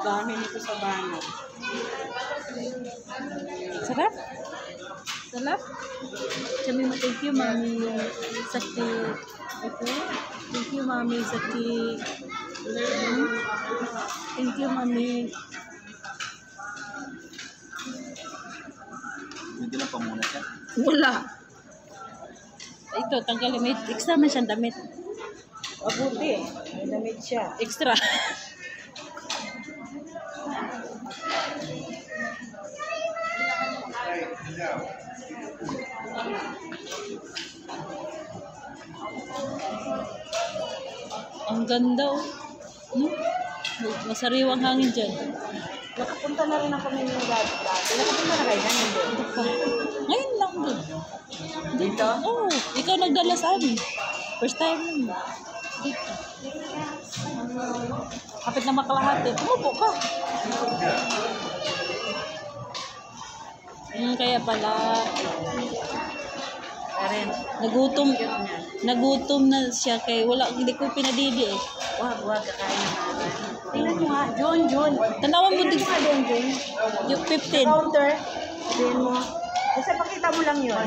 Dami nito sa banat. Sarap? Sarap? Sabi mo, thank you, Mami Sakti. Okay? Thank you, Mami Sakti. Thank you, Mami. Hindi lang pa muna siya. Wala. Ito, tanggalin. May extra man siyang damit. Mabuti. May damit siya. Extra. Ang ganda oh. Masariwang hangin dyan. Nakapunta na rin ako ng dati. Nakapunta na kayo na hindi. Ngayon lang din. Dito? Oo. Ikaw nagdala sa amin. First time mo. Dito. Kapit na makalahati. Umupo ka. Kaya pala. Karen. Nagutom na siya kay wala, hindi ko pinadidi eh. Wag, kakain na natin. Tingnan mo nga. John. Tanawan mo din. Tingnan mo nga doon, John. Yung 15. Counter. Sabihin mo. Basta pakita mo lang yun.